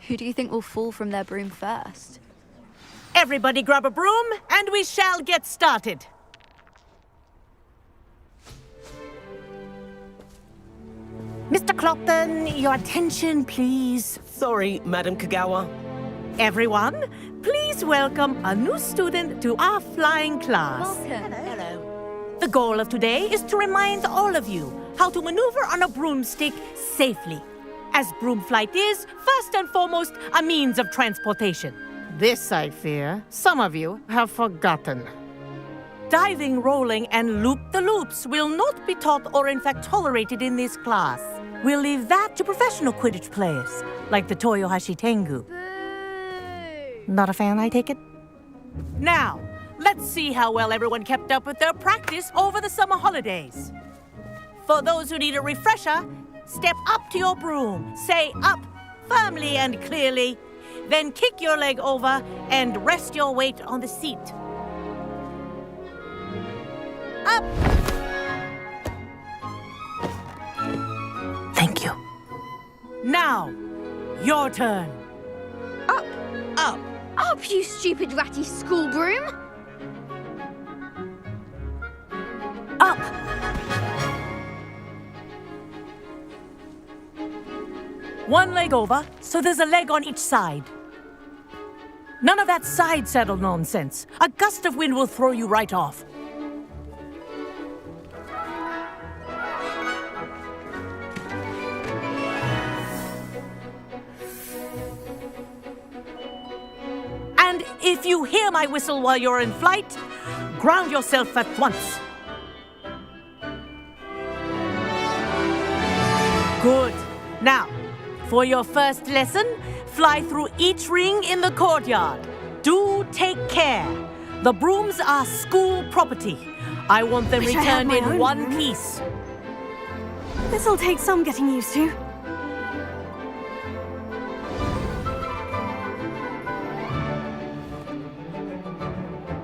Who do you think will fall from their broom first? Everybody grab a broom, and we shall get started. Mr. Clopton, your attention, please. Sorry, Madam Kagawa. Everyone, please welcome a new student to our flying class. Welcome. Hello. The goal of today is to remind all of you how to maneuver on a broomstick safely, as broom flight is, first and foremost, a means of transportation. This, I fear, some of you have forgotten. Diving, rolling, and loop-the-loops will not be taught or in fact tolerated in this class. We'll leave that to professional Quidditch players, like the Toyohashi Tengu. Boo! Not a fan, I take it? Now, let's see how well everyone kept up with their practice over the summer holidays. For those who need a refresher, step up to your broom, say up firmly and clearly, then kick your leg over and rest your weight on the seat. Up! Thank you. Now, your turn. Up! Up! Up, you stupid ratty school broom! Up! One leg over, so there's a leg on each side. None of that side saddle nonsense. A gust of wind will throw you right off. And if you hear my whistle while you're in flight, ground yourself at once. Good. Now, for your first lesson, fly through each ring in the courtyard. Do take care. The brooms are school property. I want them Wish I had returned my in own one broom. piece. This'll take some getting used to.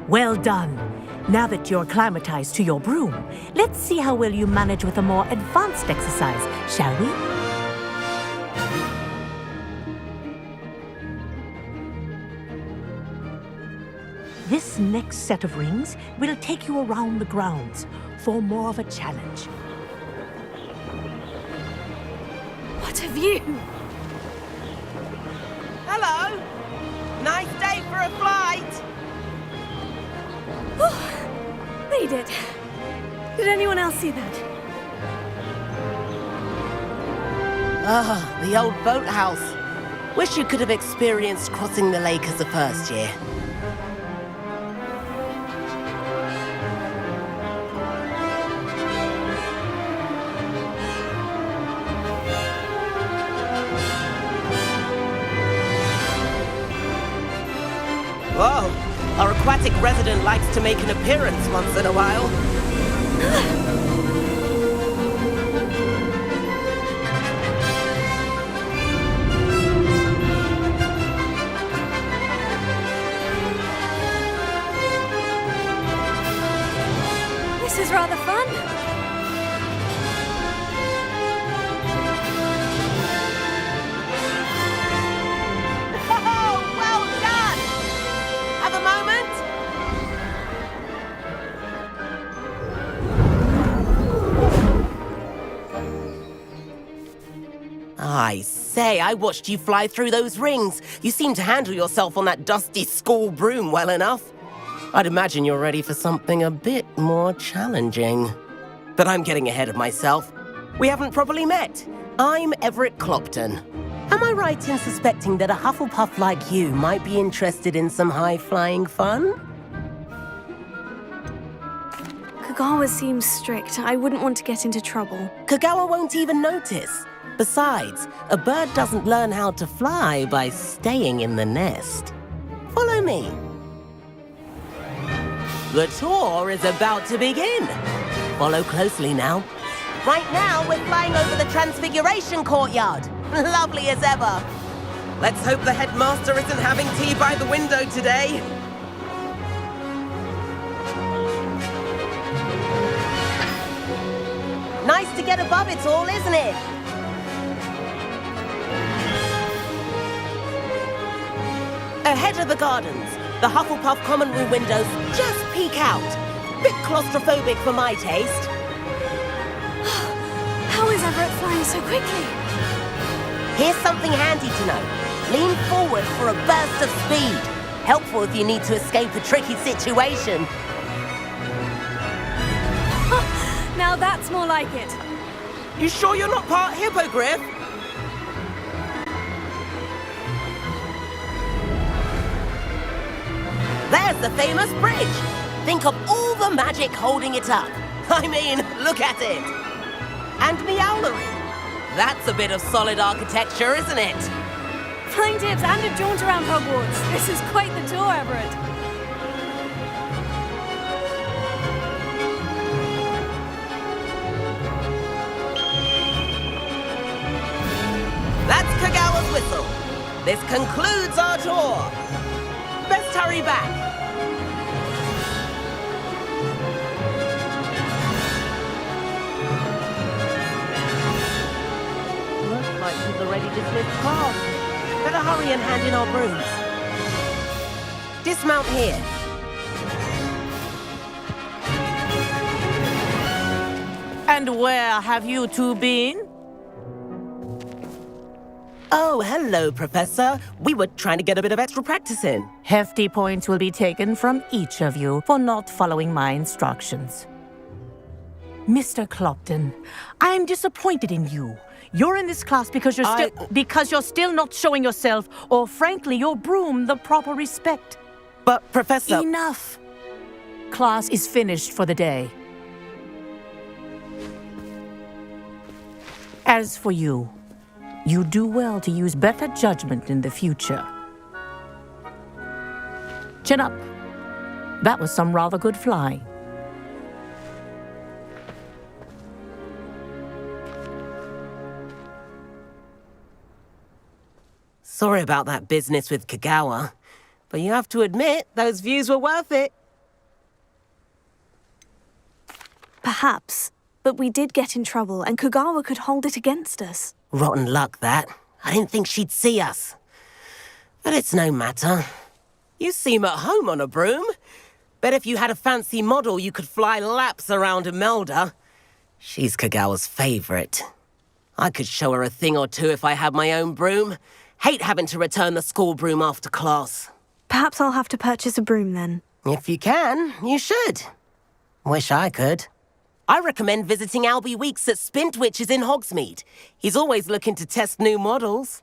Well done. Now that you're acclimatized to your broom, let's see how well you manage with a more advanced exercise, shall we? This next set of rings will take you around the grounds for more of a challenge. What a view! Hello! Nice day for a flight! Made it. Did anyone else see that? Ah, the old boathouse. Wish you could have experienced crossing the lake as a first year. Whoa! Our aquatic resident likes to make an appearance once in a while. This is rather fun. Oh, well done! Have a moment? I say, I watched you fly through those rings. You seem to handle yourself on that dusty school broom well enough. I'd imagine you're ready for something a bit more challenging. But I'm getting ahead of myself. We haven't properly met. I'm Everett Clopton. Am I right in suspecting that a Hufflepuff like you might be interested in some high-flying fun? Kagawa seems strict. I wouldn't want to get into trouble. Kagawa won't even notice. Besides, a bird doesn't learn how to fly by staying in the nest. Follow me. The tour is about to begin. Follow closely now. Right now, we're flying over the Transfiguration Courtyard. Lovely as ever. Let's hope the headmaster isn't having tea by the window today. Nice to get above it all, isn't it? Ahead of the gardens, the Hufflepuff common room windows just peek out. Bit claustrophobic for my taste. How is Everett flying so quickly? Here's something handy to know. Lean forward for a burst of speed. Helpful if you need to escape a tricky situation. Now that's more like it. You sure you're not part hippogriff? There's the famous bridge. Think of all the magic holding it up. I mean, look at it. And Meowlery. That's a bit of solid architecture, isn't it? Flying tips and a jaunt around Hogwarts. This is quite the tour, Everett. That's Kagawa's whistle. This concludes our tour. Best hurry back. Looks like she's already dismissed class. Better hurry and hand in our brooms. Dismount here. And where have you two been? Oh, hello, Professor. We were trying to get a bit of extra practice in. Hefty points will be taken from each of you for not following my instructions. Mr. Clopton, I'm disappointed in you. You're in this class because you're still not showing yourself, or frankly, your broom the proper respect. But, Professor... Enough. Class is finished for the day. As for you, you do well to use better judgment in the future. Chin up. That was some rather good flying. Sorry about that business with Kagawa, but you have to admit, those views were worth it. Perhaps. But we did get in trouble, and Kagawa could hold it against us. Rotten luck, that. I didn't think she'd see us. But it's no matter. You seem at home on a broom. Bet if you had a fancy model, you could fly laps around Imelda. She's Kagawa's favorite. I could show her a thing or two if I had my own broom. Hate having to return the school broom after class. Perhaps I'll have to purchase a broom then. If you can, you should. Wish I could. I recommend visiting Albie Weeks at Spintwitches in Hogsmeade. He's always looking to test new models.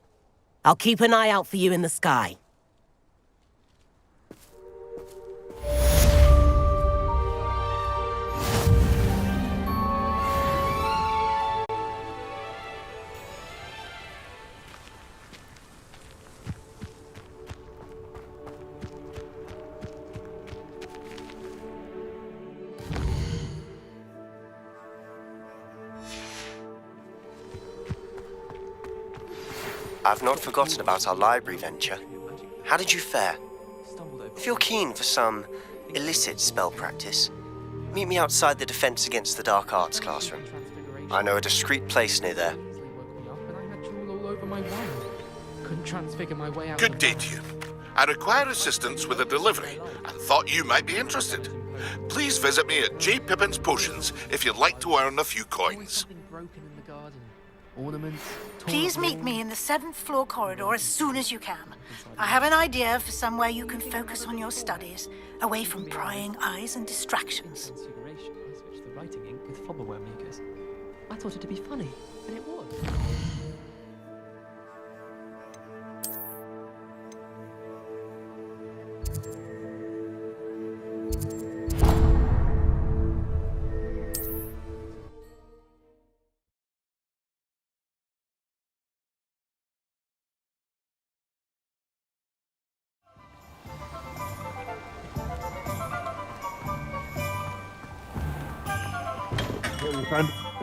I'll keep an eye out for you in the sky. I've not forgotten about our library venture. How did you fare? If you're keen for some illicit spell practice, meet me outside the Defense Against the Dark Arts classroom. I know a discreet place near there. Good day to you. I require assistance with a delivery and thought you might be interested. Please visit me at J. Pippin's Potions if you'd like to earn a few coins. Please meet me in the 7th floor corridor as soon as you can. I have an idea for somewhere you can focus on your studies, away from prying eyes and distractions. I thought it'd be funny, and it was.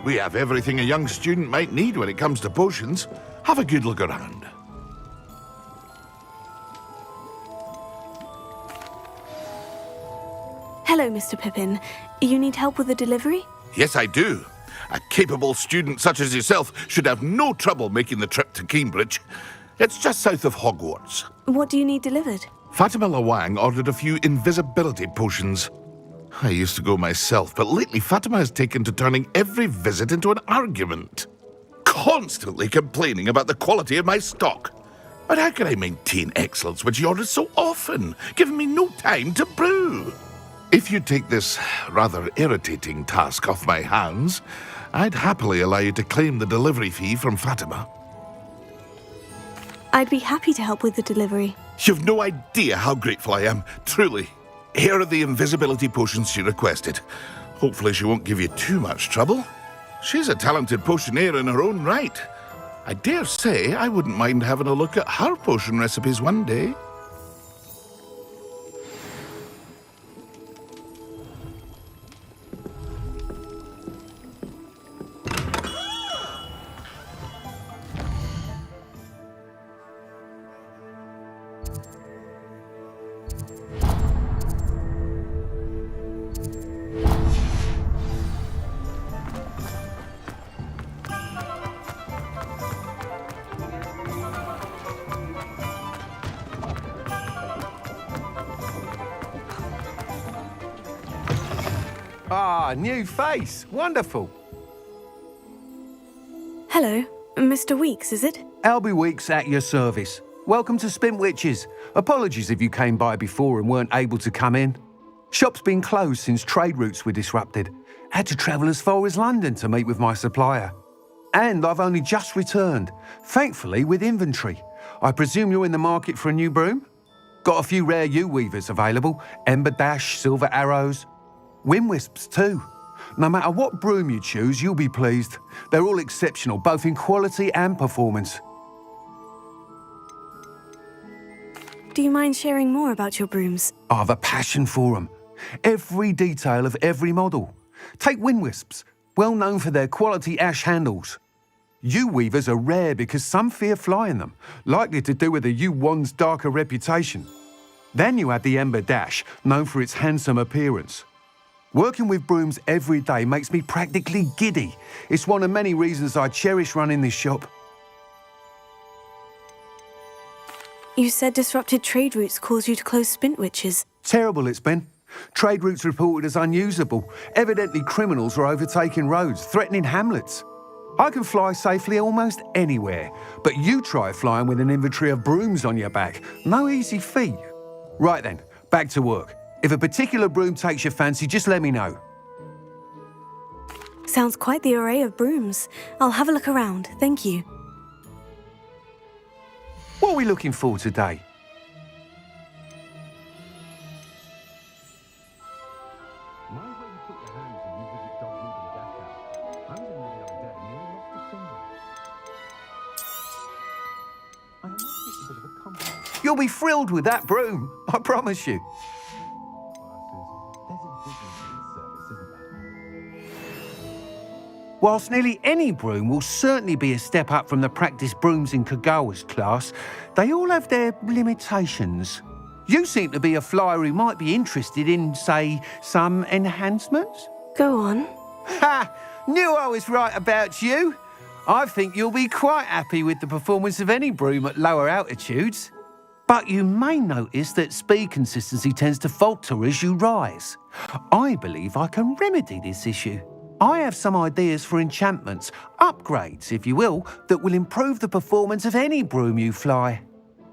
We have everything a young student might need when it comes to potions. Have a good look around. Hello, Mr. Pippin. You need help with the delivery? Yes, I do. A capable student such as yourself should have no trouble making the trip to Cambridge. It's just south of Hogwarts. What do you need delivered? Fatima Lawang ordered a few invisibility potions. I used to go myself, but lately Fatima has taken to turning every visit into an argument. Constantly complaining about the quality of my stock. But how can I maintain excellence when she orders so often, giving me no time to brew? If you take this rather irritating task off my hands, I'd happily allow you to claim the delivery fee from Fatima. I'd be happy to help with the delivery. You've no idea how grateful I am, truly. Here are the invisibility potions she requested. Hopefully she won't give you too much trouble. She's a talented potioneer in her own right. I dare say I wouldn't mind having a look at her potion recipes one day. Ah, new face. Wonderful. Hello, Mr. Weeks, is it? Albie Weeks at your service. Welcome to Spintwitches. Apologies if you came by before and weren't able to come in. Shop's been closed since trade routes were disrupted. Had to travel as far as London to meet with my supplier. And I've only just returned, thankfully with inventory. I presume you're in the market for a new broom? Got a few rare U-weavers available. Ember Dash, Silver Arrows. Wind Wisps too. No matter what broom you choose, you'll be pleased. They're all exceptional, both in quality and performance. Do you mind sharing more about your brooms? I've a passion for them. Every detail of every model. Take Wind Wisps, well known for their quality ash handles. U-weavers are rare because some fear flying them, likely to do with the U-wand's darker reputation. Then you have the Ember Dash, known for its handsome appearance. Working with brooms every day makes me practically giddy. It's one of many reasons I cherish running this shop. You said disrupted trade routes caused you to close Spintwitches. Terrible it's been. Trade routes reported as unusable. Evidently criminals are overtaking roads, threatening hamlets. I can fly safely almost anywhere, but you try flying with an inventory of brooms on your back. No easy feat. Right then, back to work. If a particular broom takes your fancy, just let me know. Sounds quite the array of brooms. I'll have a look around, thank you. What are we looking for today? You'll be thrilled with that broom, I promise you. Whilst nearly any broom will certainly be a step up from the practice brooms in Kagawa's class, they all have their limitations. You seem to be a flyer who might be interested in, say, some enhancements? Go on. Ha! Knew I was right about you. I think you'll be quite happy with the performance of any broom at lower altitudes. But you may notice that speed consistency tends to falter as you rise. I believe I can remedy this issue. I have some ideas for enchantments, upgrades, if you will, that will improve the performance of any broom you fly.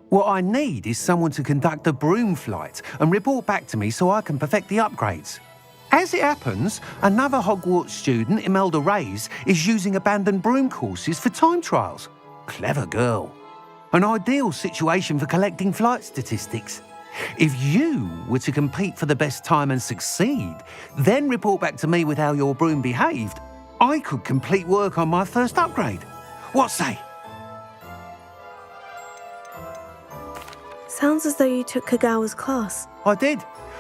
What I need is someone to conduct a broom flight and report back to me so I can perfect the upgrades. As it happens, another Hogwarts student, Imelda Reyes, is using abandoned broom courses for time trials. Clever girl. An ideal situation for collecting flight statistics. If you were to compete for the best time and succeed, then report back to me with how your broom behaved, I could complete work on my first upgrade. What say? Sounds as though you took Kagawa's class. I did,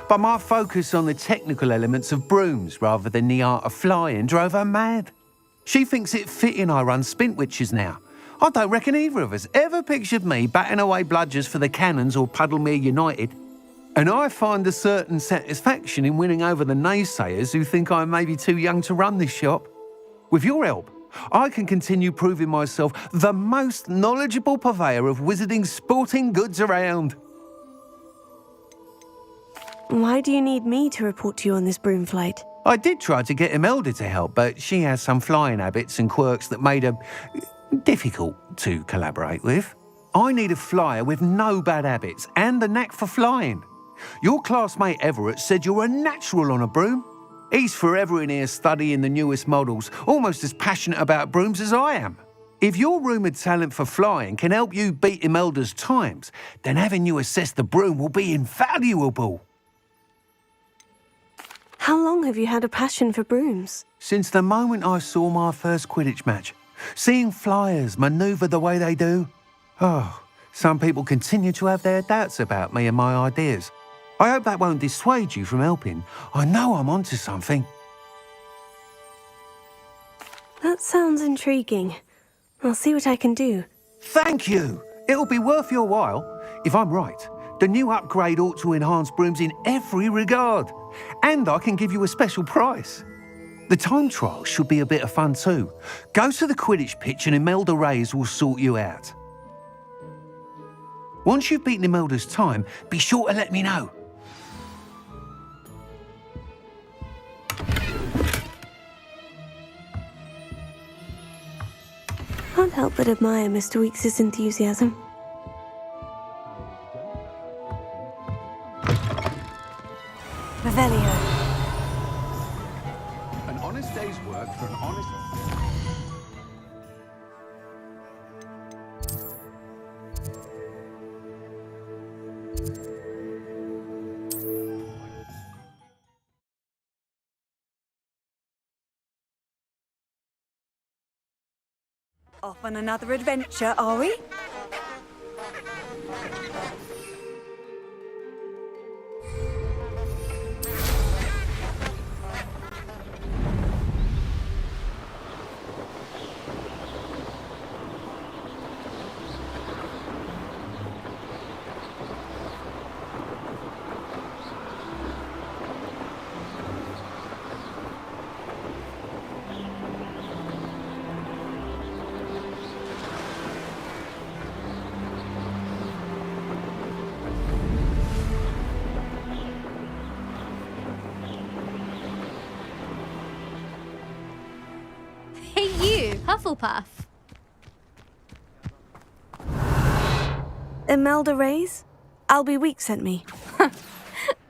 but my focus on the technical elements of brooms rather than the art of flying drove her mad. She thinks it fitting I run Spintwitches now. I don't reckon either of us ever pictured me batting away bludgers for the Cannons or Puddlemere United. And I find a certain satisfaction in winning over the naysayers who think I'm maybe too young to run this shop. With your help, I can continue proving myself the most knowledgeable purveyor of wizarding sporting goods around. Why do you need me to report to you on this broom flight? I did try to get Imelda to help, but she has some flying habits and quirks that made her difficult to collaborate with. I need a flyer with no bad habits and the knack for flying. Your classmate Everett said you're a natural on a broom. He's forever in here studying the newest models, almost as passionate about brooms as I am. If your rumoured talent for flying can help you beat Imelda's times, then having you assess the broom will be invaluable. How long have you had a passion for brooms? Since the moment I saw my first Quidditch match, seeing flyers manoeuvre the way they do. Oh, some people continue to have their doubts about me and my ideas. I hope that won't dissuade you from helping. I know I'm onto something. That sounds intriguing. I'll see what I can do. Thank you. It'll be worth your while. If I'm right, the new upgrade ought to enhance brooms in every regard. And I can give you a special price. The time trial should be a bit of fun too. Go to the Quidditch pitch and Imelda Reyes will sort you out. Once you've beaten Imelda's time, be sure to let me know. Can't help but admire Mr. Weekes' enthusiasm. Revelio. An honest day's work for an honest... Off on another adventure, are we? Hey you, Hufflepuff. Imelda Reyes? Albie Weeks sent me.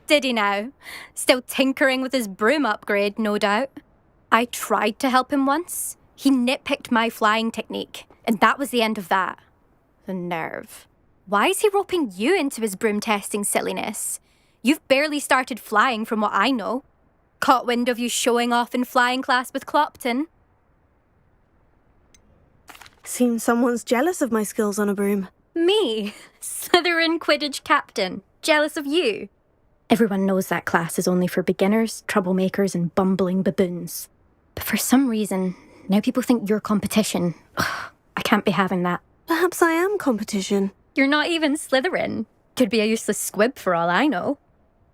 Did he now? Still tinkering with his broom upgrade, no doubt. I tried to help him once. He nitpicked my flying technique, and that was the end of that. The nerve. Why is he roping you into his broom testing silliness? You've barely started flying from what I know. Caught wind of you showing off in flying class with Clopton. Seems someone's jealous of my skills on a broom. Me? Slytherin Quidditch captain. Jealous of you? Everyone knows that class is only for beginners, troublemakers, and bumbling baboons. But for some reason, now people think you're competition. Ugh, I can't be having that. Perhaps I am competition. You're not even Slytherin. Could be a useless squib for all I know.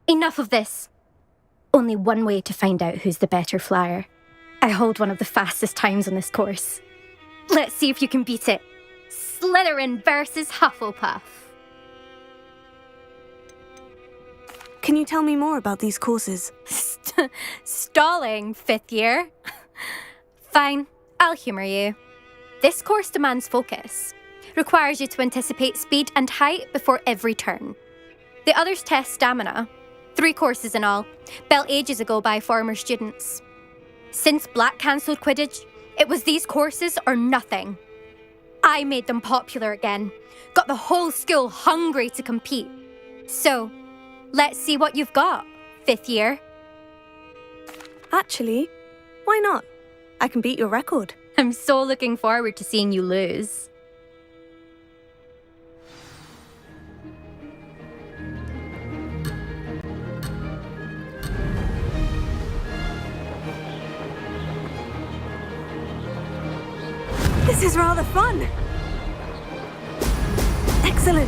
Enough of this. Only one way to find out who's the better flyer. I hold one of the fastest times on this course. Let's see if you can beat it. Slytherin versus Hufflepuff. Can you tell me more about these courses? Stalling, 5th year. Fine, I'll humour you. This course demands focus. Requires you to anticipate speed and height before every turn. The others test stamina. 3 courses in all, built ages ago by former students. Since Black cancelled Quidditch, it was these courses or nothing. I made them popular again. Got the whole school hungry to compete. So, let's see what you've got, 5th year. Actually, why not? I can beat your record. I'm so looking forward to seeing you lose. This is rather fun. Excellent.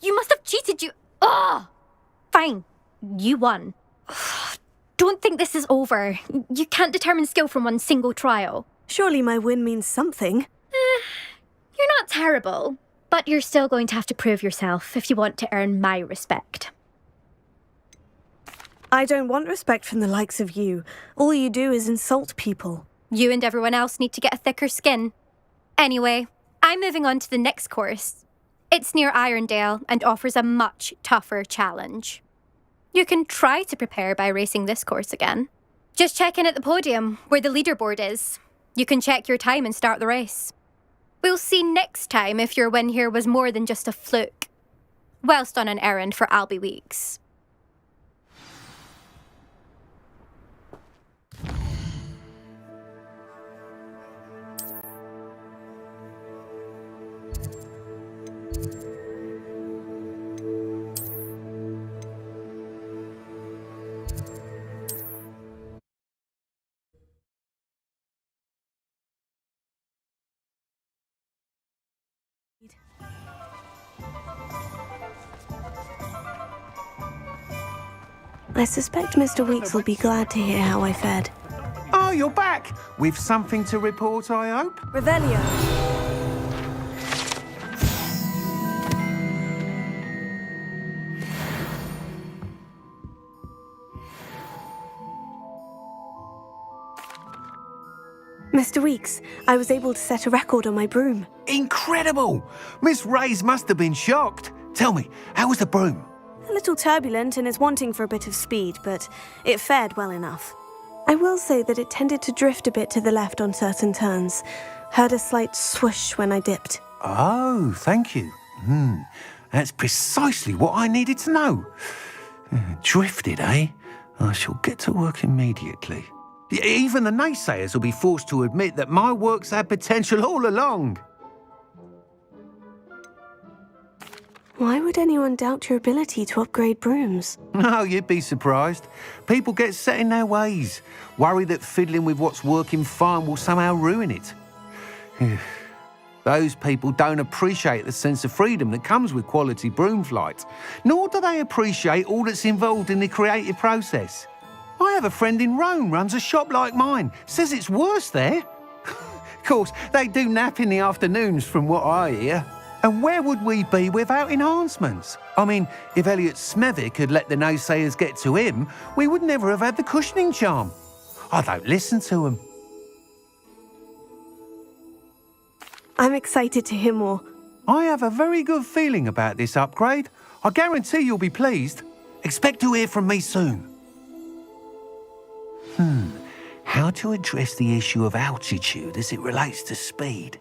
You must have cheated, you... Oh! Fine. You won. Don't think this is over. You can't determine skill from one single trial. Surely my win means something. You're not terrible, but you're still going to have to prove yourself if you want to earn my respect. I don't want respect from the likes of you. All you do is insult people. You and everyone else need to get a thicker skin. Anyway, I'm moving on to the next course. It's near Irondale and offers a much tougher challenge. You can try to prepare by racing this course again. Just check in at the podium, where the leaderboard is. You can check your time and start the race. We'll see next time if your win here was more than just a fluke. Whilst on an errand for Albie Weeks. I suspect Mr. Weeks will be glad to hear how I fared. Oh, you're back! With something to report, I hope? Revelio. Mr. Weeks, I was able to set a record on my broom. Incredible! Miss Reyes must have been shocked. Tell me, how was the broom? A little turbulent and is wanting for a bit of speed, but it fared well enough. I will say that it tended to drift a bit to the left on certain turns. Heard a slight swoosh when I dipped. Oh, thank you. That's precisely what I needed to know. Drifted, eh? I shall get to work immediately. Even the naysayers will be forced to admit that my work's had potential all along. Why would anyone doubt your ability to upgrade brooms? No, you'd be surprised. People get set in their ways, worry that fiddling with what's working fine will somehow ruin it. Those people don't appreciate the sense of freedom that comes with quality broom flight, nor do they appreciate all that's involved in the creative process. I have a friend in Rome runs a shop like mine, says it's worse there. Of course, they do nap in the afternoons from what I hear. And where would we be without enhancements? I mean, if Elliot Smethwick had let the naysayers get to him, we would never have had the cushioning charm. I don't listen to him. I'm excited to hear more. I have a very good feeling about this upgrade. I guarantee you'll be pleased. Expect to hear from me soon. How to address the issue of altitude as it relates to speed?